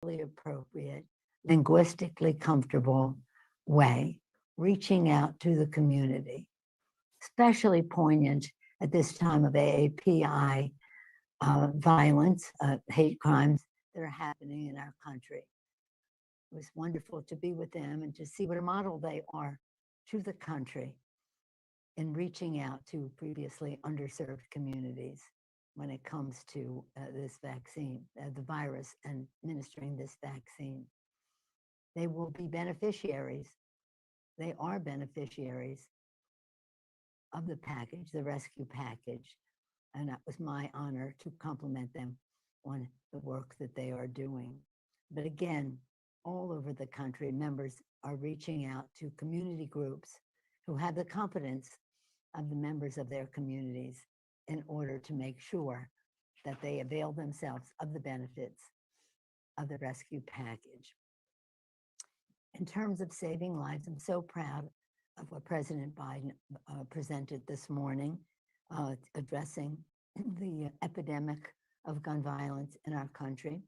appropriate, linguistically comfortable way, reaching out to the community, especially poignant at this time of AAPI violence, hate crimes that are happening in our country. It was wonderful to be with them and to see what a model they are to the country in reaching out to previously underserved communities when it comes to this vaccine, the virus, and administering this vaccine. They will be beneficiaries. They are beneficiaries of the package, the rescue package. And that was my honor to compliment them on the work that they are doing. But again, all over the country, members are reaching out to community groups who have the confidence of the members of their communities in order to make sure that they avail themselves of the benefits of the rescue package. In terms of saving lives, I'm so proud of what President Biden presented this morning, addressing the epidemic of gun violence in our country.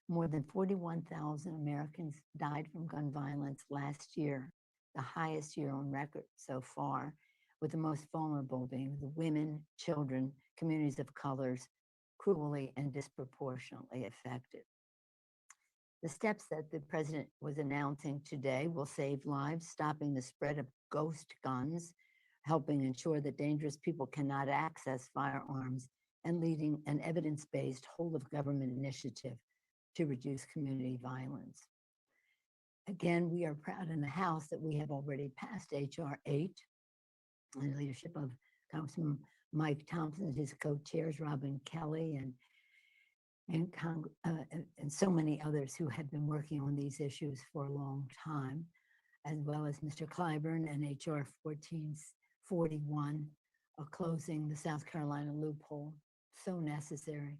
More than 41,000 Americans died from gun violence last year, the highest year on record so far, with the most vulnerable being the women, children, communities of colors, cruelly and disproportionately affected. The steps that the president was announcing today will save lives, stopping the spread of ghost guns, helping ensure that dangerous people cannot access firearms, and leading an evidence-based whole-of-government initiative to reduce community violence. Again, we are proud in the House that we have already passed H.R. 8 in the leadership of Congressman Mike Thompson, his co-chairs, Robin Kelly, and so many others who have been working on these issues for a long time, as well as Mr. Clyburn and H.R. 1441, closing the South Carolina loophole, so necessary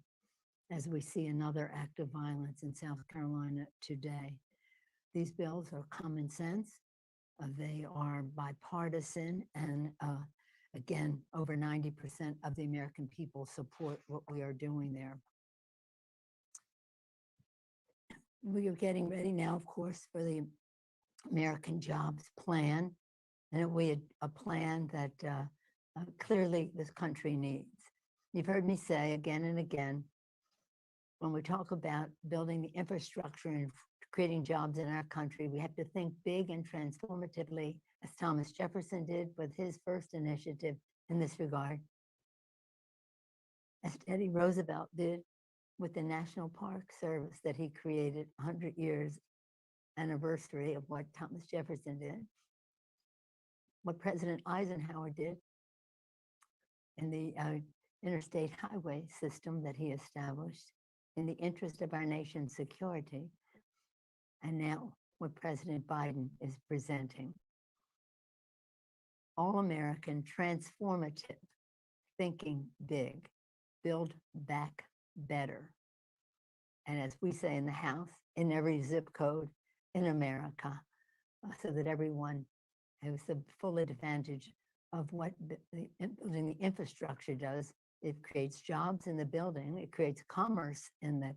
as we see another act of violence in South Carolina today. These bills are common sense. They are bipartisan, and again, over 90% of the American people support what we are doing there. We are getting ready now, of course, for the American Jobs Plan, and a plan that clearly this country needs. You've heard me say again and again, when we talk about building the infrastructure and creating jobs in our country, we have to think big and transformatively, as Thomas Jefferson did with his first initiative in this regard, as Teddy Roosevelt did with the National Park Service that he created 100 years anniversary of what Thomas Jefferson did, what President Eisenhower did in the interstate highway system that he established in the interest of our nation's security, and now what President Biden is presenting. All-American, transformative, thinking big, build back better. And as we say in the House, in every zip code in America, so that everyone has the full advantage of what building the infrastructure does. It creates jobs in the building. It creates commerce in the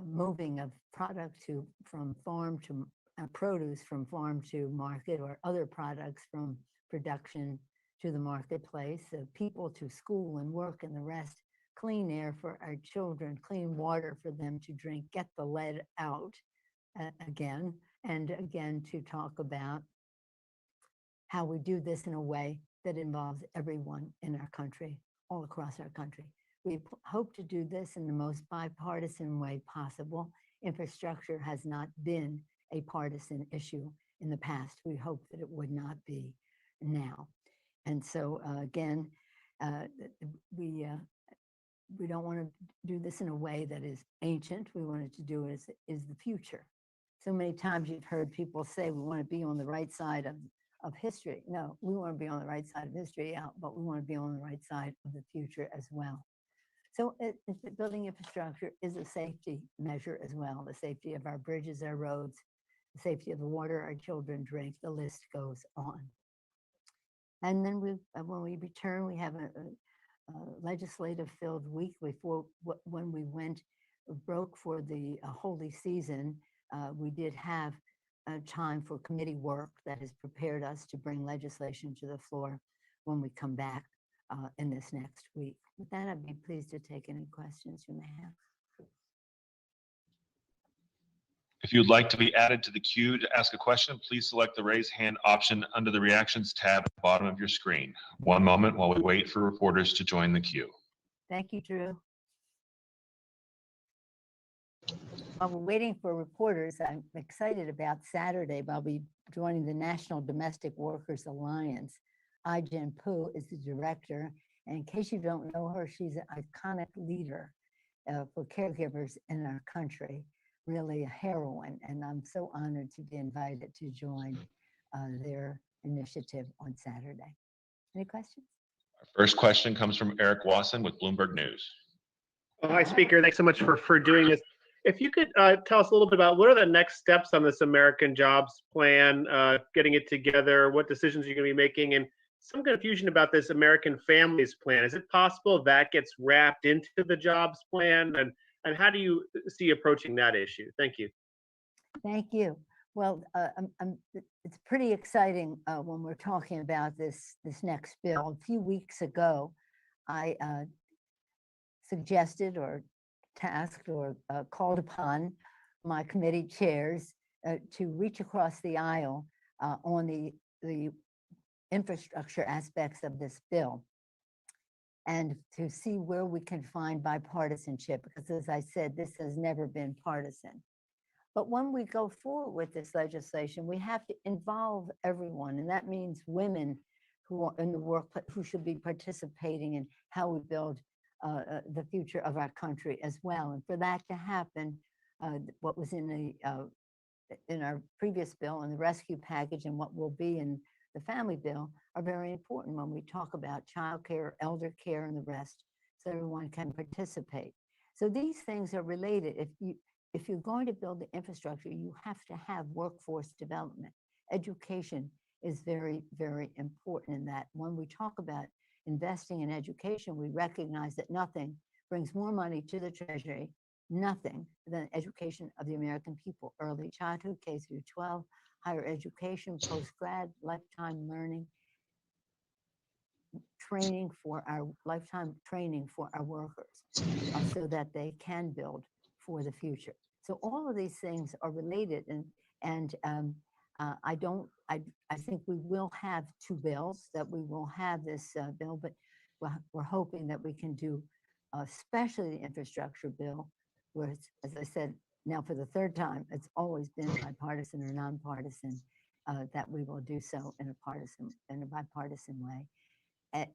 moving of product from farm to produce, from farm to market, or other products from production to the marketplace, people to school and work, and the rest. Clean air for our children, clean water for them to drink, get the lead out again and again, to talk about how we do this in a way that involves everyone in our country, all across our country. We hope to do this in the most bipartisan way possible. Infrastructure has not been a partisan issue in the past. We hope that it would not be now. And so again, we don't want to do this in a way that is ancient. We wanted to do it as the future. So many times you've heard people say we want to be on the right side of history. No, we want to be on the right side of history, but we want to be on the right side of the future as well. So building infrastructure is a safety measure as well. The safety of our bridges, our roads, the safety of the water our children drink, the list goes on. And then when we return, we have a legislative filled week before when we went broke for the holy season, we did have time for committee work that has prepared us to bring legislation to the floor when we come back in this next week. With that, I'd be pleased to take any questions you may have. If you'd like to be added to the queue to ask a question, please select the raise hand option under the reactions tab at the bottom of your screen. One moment while we wait for reporters to join the queue. Thank you, Drew. While we're waiting for reporters, I'm excited about Saturday. I'll be joining the National Domestic Workers Alliance. Ai-jen Poo is the director. And in case you don't know her, she's an iconic leader for caregivers in our country, really a heroine. And I'm so honored to be invited to join their initiative on Saturday. Any questions? Our first question comes from Eric Wasson with Bloomberg News. Oh, hi, Speaker. Thanks so much for doing this. If you could tell us a little bit about what are the next steps on this American Jobs Plan, getting it together, what decisions you're going to be making, and some confusion about this American Families Plan. Is it possible that gets wrapped into the jobs plan? And how do you see approaching that issue? Thank you. Thank you. Well, it's pretty exciting when we're talking about this next bill. A few weeks ago, I suggested or tasked or called upon my committee chairs to reach across the aisle on the infrastructure aspects of this bill and to see where we can find bipartisanship, because as I said, this has never been partisan. But when we go forward with this legislation, we have to involve everyone, and that means women who are in the workplace, who should be participating in how we build the future of our country as well. And for that to happen, what was in our previous bill and the rescue package and what will be in the family bill are very important when we talk about child care, elder care, and the rest, so everyone can participate. So these things are related. If you're going to build the infrastructure, you have to have workforce development. Education is very, very important in that. When we talk about investing in education, we recognize that nothing brings more money to the Treasury, nothing, than education of the American people. Early childhood, K through 12, higher education, post-grad, lifetime learning, training for our lifetime training for our workers so that they can build for the future. So all of these things are related, and I think we will have two bills, that we will have this bill, but we're hoping that we can do, especially the infrastructure bill, where it's, as I said, now for the third time, it's always been bipartisan or nonpartisan, that we will do so in a bipartisan way.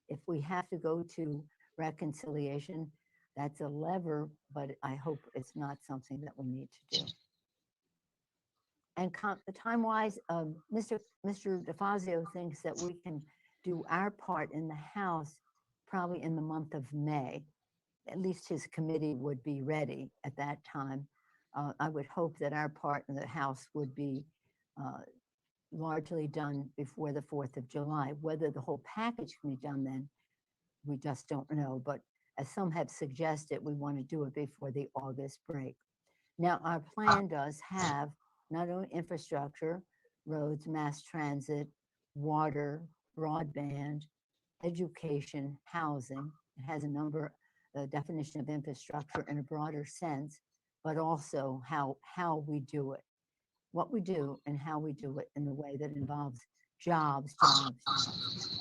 If we have to go to reconciliation, that's a lever, but I hope it's not something that we need to do. And time-wise, Mr. DeFazio thinks that we can do our part in the House probably in the month of May. At least his committee would be ready at that time. I would hope that our part in the House would be largely done before the 4th of July. Whether the whole package can be done then, we just don't know. But as some have suggested, we want to do it before the August break. Now, our plan does have not only infrastructure, roads, mass transit, water, broadband, education, housing. It has a number, definition of infrastructure in a broader sense, but also how we do it, what we do and how we do it in a way that involves jobs.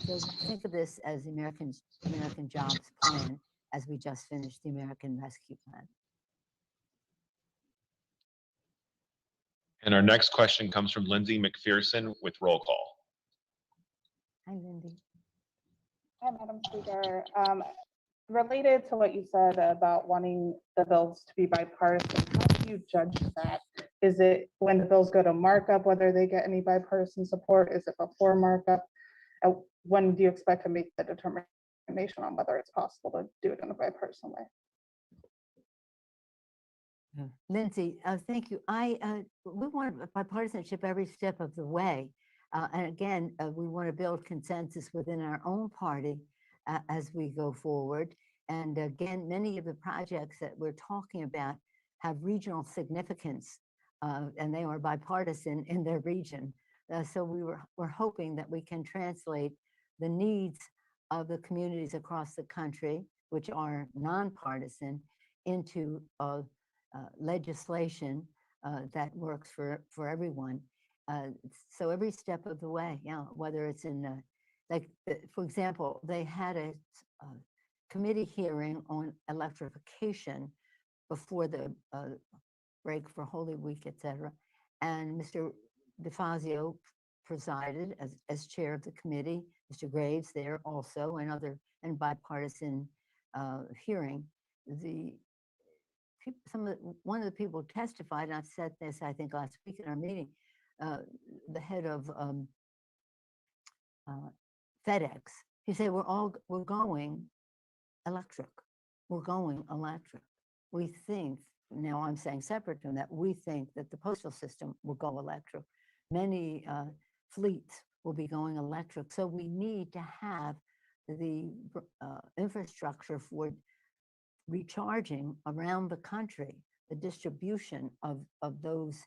So think of this as the American Jobs Plan, as we just finished the American Rescue Plan. And our next question comes from Lindsay McPherson with Roll Call. Hi, Lindy. Hi, Madam Speaker. Related to what you said about wanting the bills to be bipartisan, how do you judge that? Is it when the bills go to markup, whether they get any bipartisan support? Is it before markup? When do you expect to make the determination on whether it's possible to do it in a bipartisan way? Lindsay, thank you. We want bipartisanship every step of the way. And again, we want to build consensus within our own party as we go forward. And again, many of the projects that we're talking about have regional significance, and they are bipartisan in their region. So we're hoping that we can translate the needs of the communities across the country, which are nonpartisan, into legislation that works for everyone. So every step of the way, whether it's in, for example, they had a committee hearing on electrification before the break for Holy Week, etc. And Mr. DeFazio presided as chair of the committee. Mr. Graves there also, and bipartisan hearing. One of the people testified, and I've said this, I think, last week in our meeting, the head of FedEx. He said, we're going electric. We're going electric. We think, now I'm saying separate from that, we think that the postal system will go electric. Many fleets will be going electric. So we need to have the infrastructure for recharging around the country. The distribution of those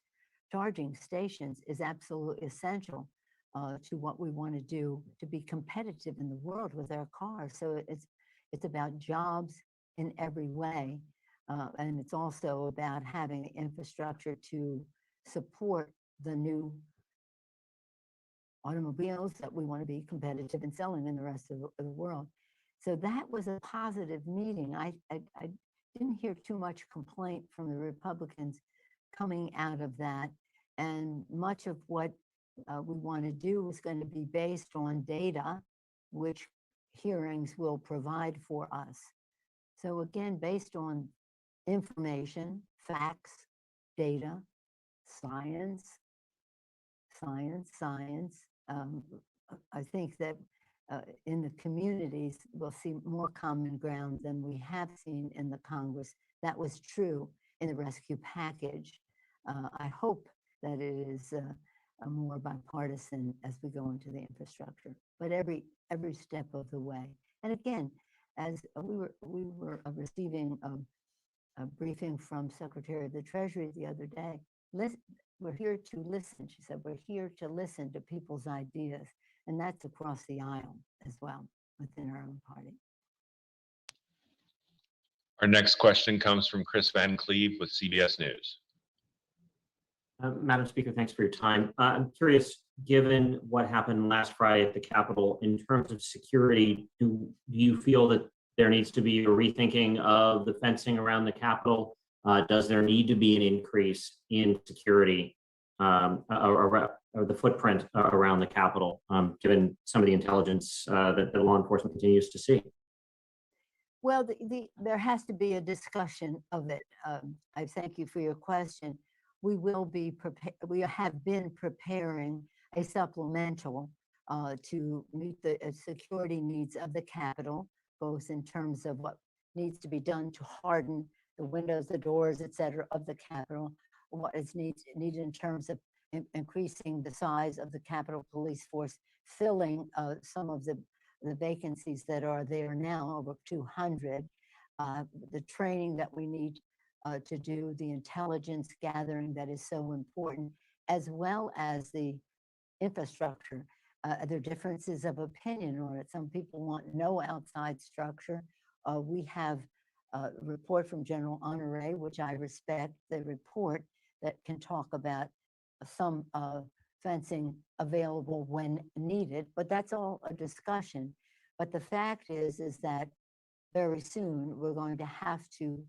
charging stations is absolutely essential to what we want to do to be competitive in the world with our cars. So it's about jobs in every way. And it's also about having infrastructure to support the new automobiles that we want to be competitive in selling in the rest of the world. So that was a positive meeting. I didn't hear too much complaint from the Republicans coming out of that. And much of what we want to do is going to be based on data, which hearings will provide for us. So again, based on information, facts, data, science. I think that in the communities, we'll see more common ground than we have seen in the Congress. That was true in the rescue package. I hope that it is more bipartisan as we go into the infrastructure, but every step of the way. And again, as we were receiving a briefing from Secretary of the Treasury the other day. We're here to listen. She said, we're here to listen to people's ideas. And that's across the aisle as well within our own party. Our next question comes from Chris Van Cleve with CBS News. Madam Speaker, thanks for your time. I'm curious, given what happened last Friday at the Capitol, in terms of security, do you feel that there needs to be a rethinking of the fencing around the Capitol? Does there need to be an increase in security or the footprint around the Capitol, given some of the intelligence that the law enforcement continues to see? Well, there has to be a discussion of it. I thank you for your question. We will be we have been preparing a supplemental to meet the security needs of the Capitol, both in terms of what needs to be done to harden the windows, the doors, et cetera, of the Capitol, what is needed in terms of increasing the size of the Capitol Police Force, filling some of the vacancies that are there now, over 200, the training that we need to do, the intelligence gathering that is so important, as well as the infrastructure. There are differences of opinion on it. Some people want no outside structure. We have a report from General Honore, which I respect, the report that can talk about some fencing available when needed, but that's all a discussion. But the fact is that very soon we're going to have to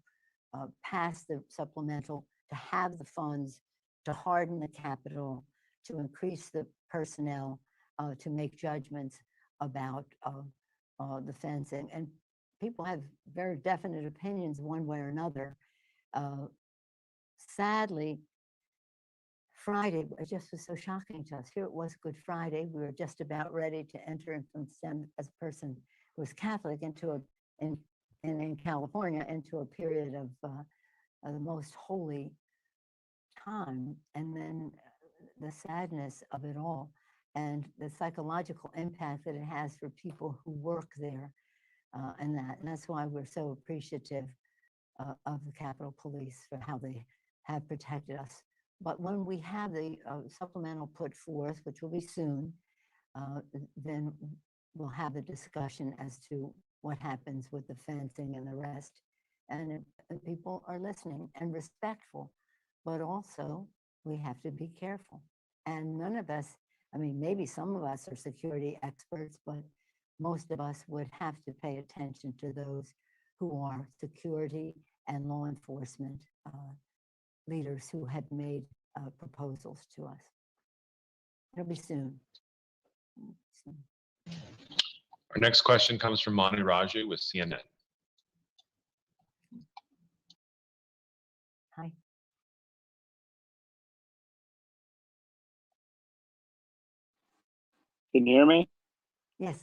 pass the supplemental to have the funds to harden the Capitol, to increase the personnel, to make judgments about the fencing. And people have very definite opinions one way or another. Sadly, Friday, it just was so shocking to us. Here it was Good Friday. We were just about ready to enter into, as a person who was Catholic, into in California, into a period of the most holy time. And then the sadness of it all and the psychological impact that it has for people who work there. and that's why we're so appreciative of the Capitol Police for how they have protected us. But when we have the supplemental put forth, which will be soon, then we'll have a discussion as to what happens with the fencing and the rest. And people are listening and respectful, but also we have to be careful. And none of us, I mean, maybe some of us are security experts, but most of us would have to pay attention to those who are security and law enforcement leaders who have made proposals to us. It'll be soon. Our next question comes from Mani Raju with CNN. Hi. Can you hear me? Yes.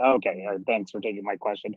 Okay, thanks for taking my question.